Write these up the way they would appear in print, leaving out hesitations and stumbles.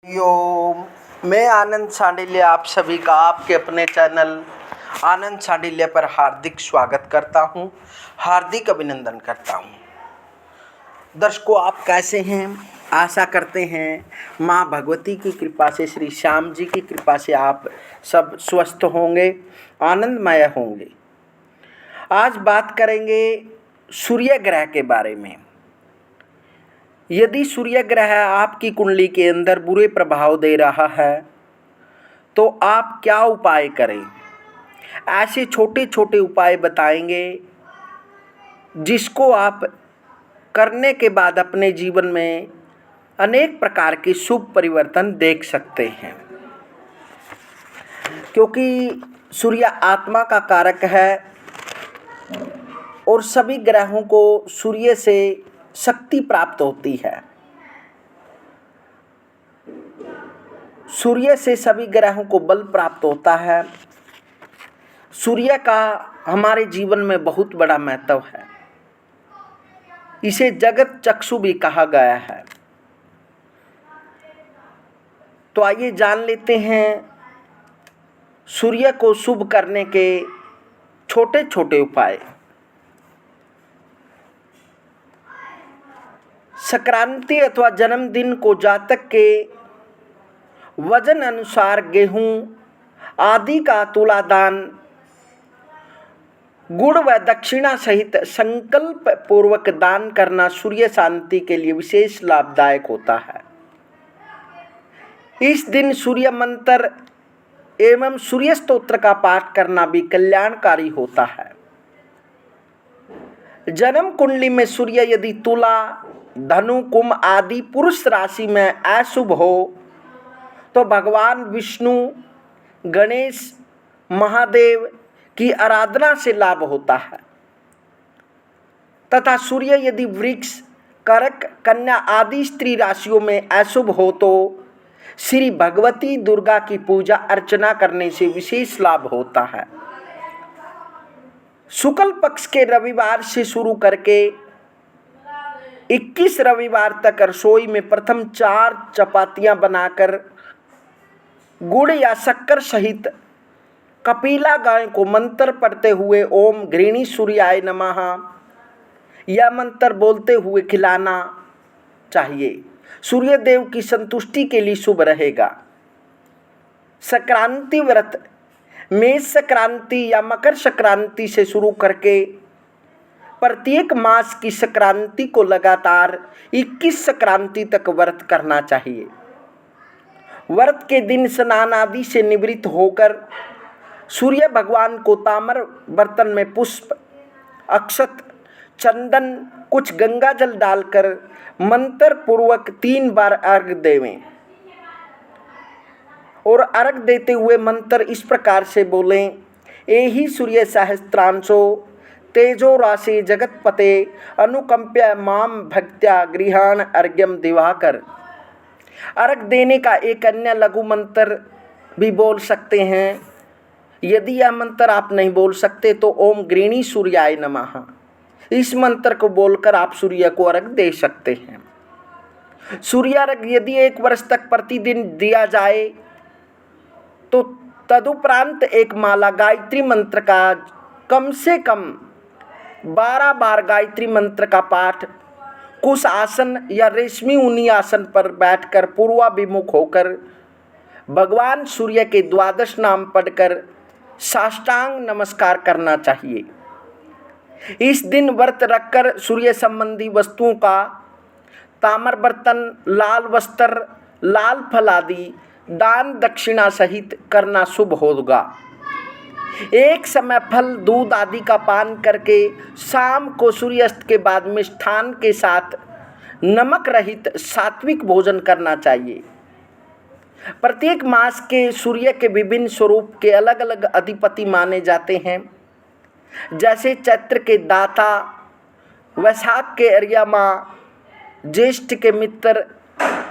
ओम। मैं आनंद सांडिल्य आप सभी का आपके अपने चैनल आनंद सांडिल्य पर हार्दिक स्वागत करता हूं, हार्दिक अभिनंदन करता हूं। दर्शकों, आप कैसे हैं? आशा करते हैं माँ भगवती की कृपा से, श्री श्याम जी की कृपा से आप सब स्वस्थ होंगे, आनंदमय होंगे। आज बात करेंगे सूर्य ग्रह के बारे में। यदि सूर्य ग्रह आपकी कुंडली के अंदर बुरे प्रभाव दे रहा है तो आप क्या उपाय करें? ऐसे छोटे छोटे उपाय बताएंगे जिसको आप करने के बाद अपने जीवन में अनेक प्रकार के शुभ परिवर्तन देख सकते हैं। क्योंकि सूर्य आत्मा का कारक है और सभी ग्रहों को सूर्य से शक्ति प्राप्त होती है। सूर्य से सभी ग्रहों को बल प्राप्त होता है। सूर्य का हमारे जीवन में बहुत बड़ा महत्व है। इसे जगत चक्षु भी कहा गया है। तो आइए जान लेते हैं सूर्य को शुभ करने के छोटे छोटे उपाय। संक्रांति अथवा जन्मदिन को जातक के वजन अनुसार गेहूं आदि का तुलादान गुड़ व दक्षिणा सहित संकल्प पूर्वक दान करना सूर्य शांति के लिए विशेष लाभदायक होता है। इस दिन सूर्य मंत्र एवं सूर्य स्तोत्र का पाठ करना भी कल्याणकारी होता है। जन्म कुंडली में सूर्य यदि तुला, धनु, कुंभ आदि पुरुष राशि में अशुभ हो तो भगवान विष्णु, गणेश, महादेव की आराधना से लाभ होता है। तथा सूर्य यदि वृक्ष, कर्क, कन्या आदि स्त्री राशियों में अशुभ हो तो श्री भगवती दुर्गा की पूजा अर्चना करने से विशेष लाभ होता है। शुक्ल पक्ष के रविवार से शुरू करके 21 रविवार तक रसोई में प्रथम 4 चपातियां बनाकर गुड़ या शक्कर सहित कपिला गाय को मंत्र पढ़ते हुए ओम घृणी सूर्याय नमः यह मंत्र बोलते हुए खिलाना चाहिए। सूर्य देव की संतुष्टि के लिए शुभ रहेगा। संक्रांति व्रत मेष संक्रांति या मकर संक्रांति से शुरू करके प्रत्येक मास की संक्रांति को लगातार 21 संक्रांति तक व्रत करना चाहिए। व्रत के दिन स्नान आदि से निवृत्त होकर सूर्य भगवान को ताम्र बर्तन में पुष्प, अक्षत, चंदन, कुछ गंगा जल डालकर मंत्र पूर्वक 3 बार अर्घ देवें और अर्घ देते हुए मंत्र इस प्रकार से बोलें। एहि सूर्य सहस्त्रांशो तेजो राशि जगतपते अनुकंप्य माम भक्त्या गृहाण अर्घ्यम दिवाकर। अर्घ देने का एक अन्य लघु मंत्र भी बोल सकते हैं। यदि यह मंत्र आप नहीं बोल सकते तो ओम घृणी सूर्याय नमः इस मंत्र को बोलकर आप सूर्य को अर्घ दे सकते हैं। सूर्यार्घ यदि 1 वर्ष तक प्रतिदिन दिया जाए तो तदुपरांत एक माला गायत्री मंत्र का कम से कम 12 बार गायत्री मंत्र का पाठ कुश आसन या रेशमी ऊनी आसन पर बैठकर पूर्वाभिमुख होकर भगवान सूर्य के 12 नाम पढ़कर साष्टांग नमस्कार करना चाहिए। इस दिन व्रत रखकर सूर्य संबंधी वस्तुओं का ताम्र बर्तन, लाल वस्त्र, लाल फल आदि दान दक्षिणा सहित करना शुभ होगा। एक समय फल, दूध आदि का पान करके शाम को सूर्यास्त के बाद मिष्ठान के साथ नमक रहित सात्विक भोजन करना चाहिए। प्रत्येक मास के सूर्य के विभिन्न स्वरूप के अलग अलग अधिपति माने जाते हैं। जैसे चैत्र के दाता, वैशाख के अर्यमा, ज्येष्ठ के मित्र,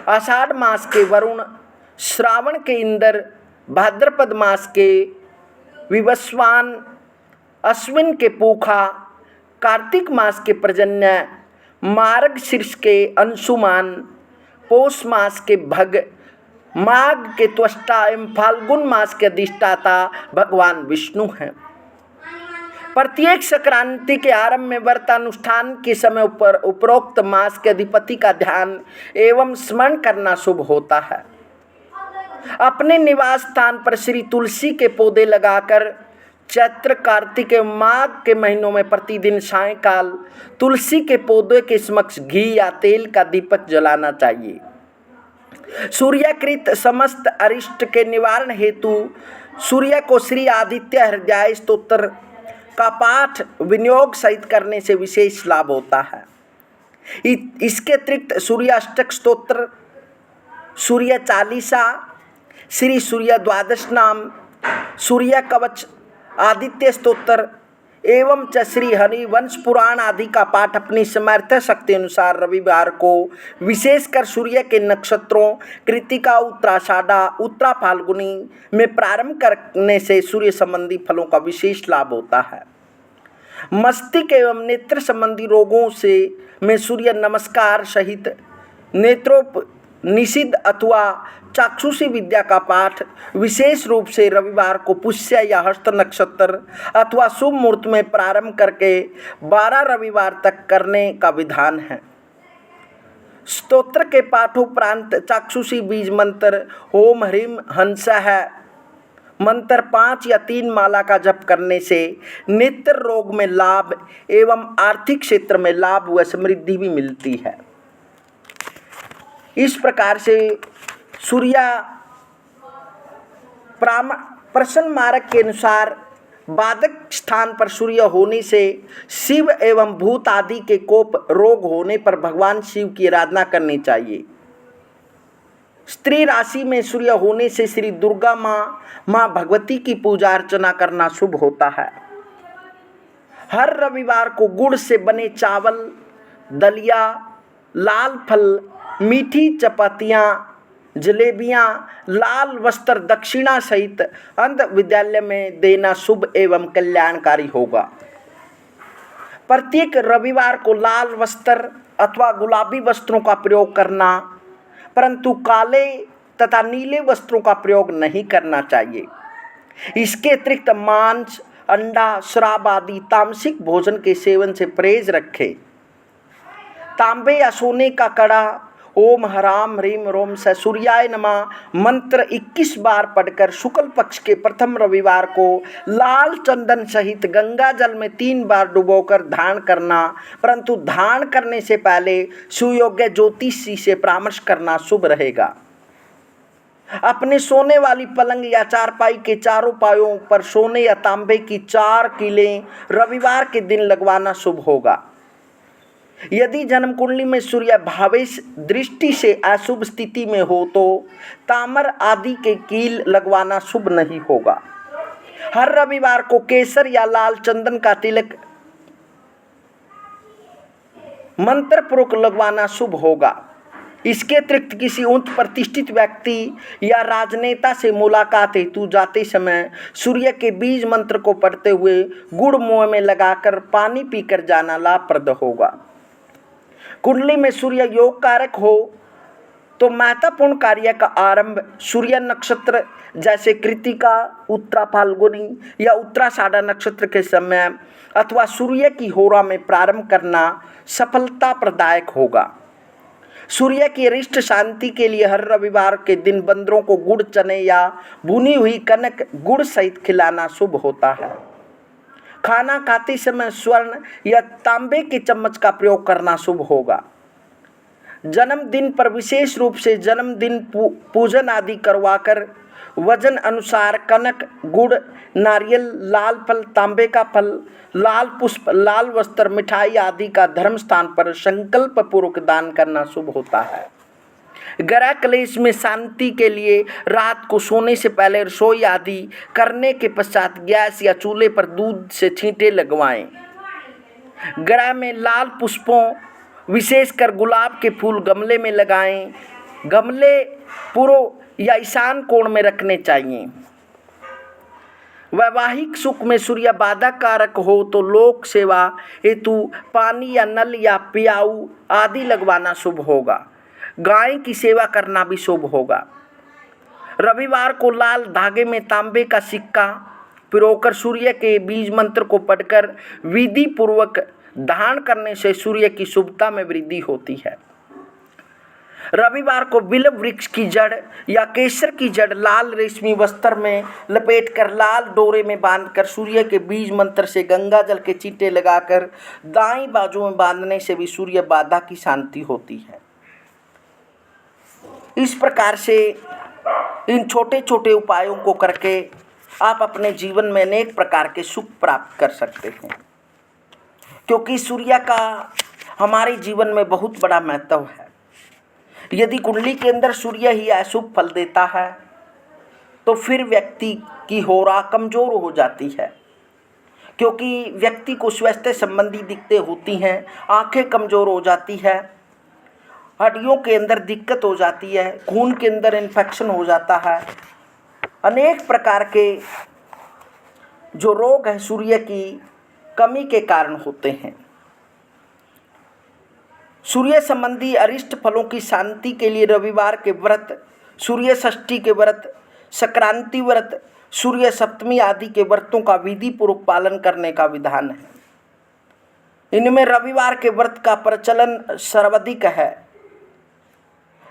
आषाढ़ मास के वरुण, श्रावण के इंद्र, भाद्रपद मास के विवस्वान, अश्विन के पूखा, कार्तिक मास के पर्जन्य, मार्गशीर्ष के अंशुमान, पौष मास के भग, माघ के त्वष्टा एवं फाल्गुन मास के अधिष्ठाता भगवान विष्णु हैं। प्रत्येक संक्रांति के आरंभ में व्रत अनुष्ठान के समय पर उपरोक्त मास के अधिपति का ध्यान एवं स्मरण करना शुभ होता है। अपने निवास स्थान पर श्री तुलसी के पौधे लगाकर चैत्र कार्तिक एवं माघ के महीनों में प्रतिदिन सायंकाल तुलसी के पौधे के समक्ष घी या तेल का दीपक जलाना चाहिए। सूर्यकृत समस्त अरिष्ट के निवारण हेतु सूर्य को श्री आदित्य हृदय स्तोत्र का पाठ विनियोग सहित करने से विशेष लाभ होता है। इसके अतिरिक्त सूर्य अष्टक स्तोत्र, सूर्य चालीसा, श्री सूर्य द्वादश नाम, सूर्य कवच, आदित्य स्तोत्र एवं च श्री हरिवंश पुराण आदि का पाठ अपनी सामर्थ्य शक्ति अनुसार रविवार को विशेषकर सूर्य के नक्षत्रों कृतिका, उत्तराषाढ़ा, उत्तरा फाल्गुनी में प्रारंभ करने से सूर्य संबंधी फलों का विशेष लाभ होता है। मस्तिष्क एवं नेत्र संबंधी रोगों से में सूर्य नमस्कार सहित नेत्रोपनिषद अथवा चाक्षुषी विद्या का पाठ विशेष रूप से रविवार को पुष्य या हस्त नक्षत्र अथवा शुभ मुहूर्त में प्रारंभ करके 12 रविवार तक करने का विधान है। स्तोत्र के पाठोपरांत चाक्षुषी बीज मंत्र ओम ह्रीम हंस है मंत्र 5 या 3 माला का जप करने से नेत्र रोग में लाभ एवं आर्थिक क्षेत्र में लाभ व समृद्धि भी मिलती है। इस प्रकार से सूर्य प्रश्न मार्ग के अनुसार बाधक स्थान पर सूर्य होने से शिव एवं भूत आदि के कोप रोग होने पर भगवान शिव की आराधना करनी चाहिए। स्त्री राशि में सूर्य होने से श्री दुर्गा माँ भगवती की पूजा अर्चना करना शुभ होता है। हर रविवार को गुड़ से बने चावल, दलिया, लाल फल, मीठी चपातियाँ, जलेबियाँ, लाल वस्त्र दक्षिणा सहित अंध विद्यालय में देना शुभ एवं कल्याणकारी होगा। प्रत्येक रविवार को लाल वस्त्र अथवा गुलाबी वस्त्रों का प्रयोग करना, परंतु काले तथा नीले वस्त्रों का प्रयोग नहीं करना चाहिए। इसके अतिरिक्त मांस, अंडा, शराब आदि तामसिक भोजन के सेवन से परहेज रखें। तांबे या सोने का कड़ा ओम हराम ह्रीम रोम स सूर्याय नमः मंत्र 21 बार पढ़कर शुक्ल पक्ष के प्रथम रविवार को लाल चंदन सहित गंगा जल में 3 बार डुबोकर धारण करना, परंतु धारण करने से पहले सुयोग्य ज्योतिषी से परामर्श करना शुभ रहेगा। अपने सोने वाली पलंग या चारपाई के चारों पायों पर सोने या तांबे की 4 कीलें रविवार के दिन लगवाना शुभ होगा। यदि जन्म कुंडली में सूर्य भावेश दृष्टि से अशुभ स्थिति में हो तो तामर आदि के कील लगवाना शुभ नहीं होगा। हर रविवार को केसर या लाल चंदन का तिलक मंत्र पूर्वक लगवाना शुभ होगा। इसके अतिरिक्त किसी उच्च प्रतिष्ठित व्यक्ति या राजनेता से मुलाकात हेतु जाते समय सूर्य के बीज मंत्र को पढ़ते हुए गुड़ मुंह में लगाकर पानी पीकर जाना लाभप्रद होगा। कुंडली में सूर्य योग कारक हो तो महत्वपूर्ण कार्य का आरंभ सूर्य नक्षत्र जैसे कृतिका, उत्तरा फाल्गुनी या उत्तराषाढ़ा नक्षत्र के समय अथवा सूर्य की होरा में प्रारंभ करना सफलता प्रदायक होगा। सूर्य की अरिष्ट शांति के लिए हर रविवार के दिन बंदरों को गुड़, चने या भुनी हुई कनक गुड़ सहित खिलाना शुभ होता है। खाना खाते समय स्वर्ण या तांबे के चम्मच का प्रयोग करना शुभ होगा। जन्मदिन पर विशेष रूप से जन्मदिन पूजन आदि करवाकर वजन अनुसार कनक, गुड़, नारियल, लाल फल, तांबे का फल, लाल पुष्प, लाल वस्त्र, मिठाई आदि का धर्म स्थान पर संकल्प पूर्वक दान करना शुभ होता है। ग्रह क्लेश में शांति के लिए रात को सोने से पहले रसोई आदि करने के पश्चात गैस या चूल्हे पर दूध से छींटे लगवाएं। ग्रह में लाल पुष्पों विशेषकर गुलाब के फूल गमले में लगाएं। गमले पूर्व या ईशान कोण में रखने चाहिए। वैवाहिक सुख में सूर्य बाधा कारक हो तो लोक सेवा हेतु पानी या नल या पियाऊ आदि लगवाना शुभ होगा। गाय की सेवा करना भी शुभ होगा। रविवार को लाल धागे में तांबे का सिक्का पिरोकर सूर्य के बीज मंत्र को पढ़कर विधि पूर्वक धारण करने से सूर्य की शुभता में वृद्धि होती है। रविवार को बिल्व वृक्ष की जड़ या केसर की जड़ लाल रेशमी वस्त्र में लपेटकर लाल डोरे में बांधकर सूर्य के बीज मंत्र से गंगा जल के चींटे लगाकर दाईं बाजू में बांधने से भी सूर्य बाधा की शांति होती है। इस प्रकार से इन छोटे छोटे उपायों को करके आप अपने जीवन में अनेक प्रकार के सुख प्राप्त कर सकते हैं, क्योंकि सूर्य का हमारे जीवन में बहुत बड़ा महत्व है। यदि कुंडली के अंदर सूर्य ही अशुभ फल देता है तो फिर व्यक्ति की होरा कमज़ोर हो जाती है, क्योंकि व्यक्ति को स्वास्थ्य संबंधी दिक्कतें होती हैं, आंखें कमज़ोर हो जाती है, हड्डियों के अंदर दिक्कत हो जाती है, खून के अंदर इन्फेक्शन हो जाता है, अनेक प्रकार के जो रोग हैं सूर्य की कमी के कारण होते हैं। सूर्य संबंधी अरिष्ट फलों की शांति के लिए रविवार के व्रत, सूर्य षष्ठी के व्रत, संक्रांति व्रत, सूर्य सप्तमी आदि के व्रतों का विधि पूर्वक पालन करने का विधान है। इनमें रविवार के व्रत का प्रचलन सर्वाधिक है।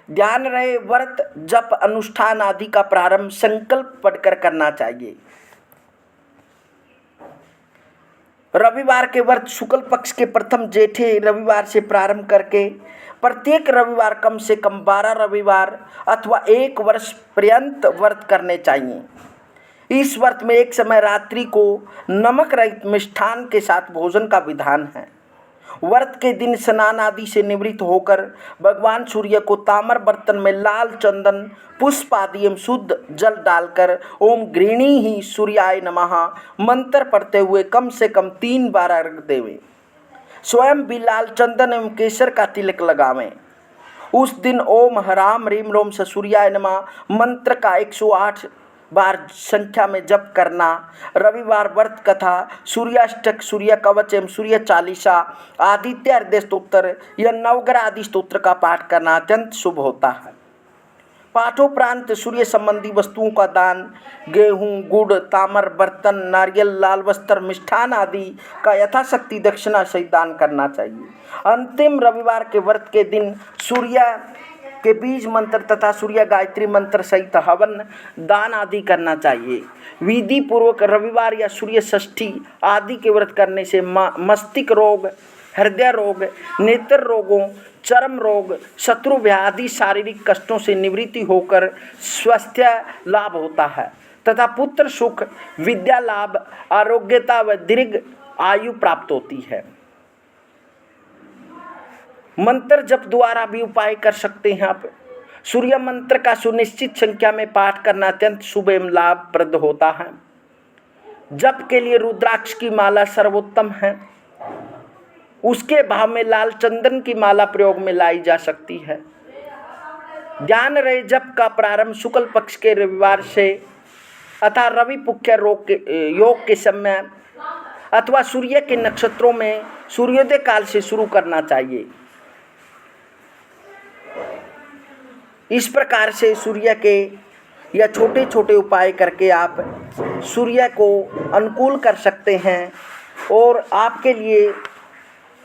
ध्यान रहे, व्रत जप अनुष्ठान आदि का प्रारंभ संकल्प पढ़कर करना चाहिए। रविवार के व्रत शुक्ल पक्ष के प्रथम जेठे रविवार से प्रारंभ करके प्रत्येक रविवार कम से कम 12 रविवार अथवा 1 वर्ष पर्यंत व्रत करने चाहिए। इस व्रत में एक समय रात्रि को नमक रहित मिष्ठान के साथ भोजन का विधान है। व्रत के दिन स्नान आदि से निवृत्त होकर भगवान सूर्य को ताम्र बर्तन में लाल चंदन पुष्प आदि एवं शुद्ध जल डालकर ओम गृणी ही सूर्याय नमः मंत्र पढ़ते हुए कम से कम 3 बार अर्घ देवें। स्वयं भी लाल चंदन एवं केसर का तिलक लगावें। उस दिन ओम हराम रीम रोम स सूर्याय नमः मंत्र का 108 बार संख्या में जप करना, रविवार व्रत कथा, सूर्याष्टक, सूर्य कवच एवं सूर्य चालीसा, आदित्य हृदय स्तोत्र या नवग्रह आदि स्तोत्र का पाठ करना अत्यंत शुभ होता है। पाठोपरांत सूर्य संबंधी वस्तुओं का दान, गेहूं, गुड़, ताम्र बर्तन, नारियल, लाल वस्त्र, मिष्ठान आदि का यथाशक्ति दक्षिणा सहित दान करना चाहिए। अंतिम रविवार के व्रत के दिन सूर्य के बीज मंत्र तथा सूर्य गायत्री मंत्र सहित हवन दान आदि करना चाहिए। विधि पूर्वक रविवार या सूर्य षष्ठी आदि के व्रत करने से मस्तिष्क रोग, हृदय रोग, नेत्र रोगों, चर्म रोग, शत्रु व्याधि शारीरिक कष्टों से निवृत्ति होकर स्वास्थ्य लाभ होता है तथा पुत्र सुख, विद्या लाभ, आरोग्यता व दीर्घ आयु प्राप्त होती है। मंत्र जप द्वारा भी उपाय कर सकते हैं आप। सूर्य मंत्र का सुनिश्चित संख्या में पाठ करना अत्यंत शुभ एवं लाभप्रद होता है। जप के लिए रुद्राक्ष की माला सर्वोत्तम है। उसके भाव में लाल चंदन की माला प्रयोग में लाई जा सकती है। ध्यान रहे, जप का प्रारंभ शुक्ल पक्ष के रविवार से अतः रवि पुख्य योग के समय अथवा सूर्य के नक्षत्रों में सूर्योदय काल से शुरू करना चाहिए। इस प्रकार से सूर्य के या छोटे छोटे उपाय करके आप सूर्य को अनुकूल कर सकते हैं और आपके लिए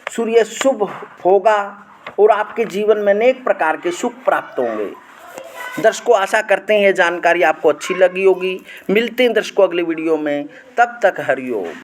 सूर्य शुभ होगा और आपके जीवन में अनेक प्रकार के सुख प्राप्त होंगे। दर्शकों, आशा करते हैं जानकारी आपको अच्छी लगी होगी। मिलते हैं दर्शकों अगले वीडियो में, तब तक हरिओम।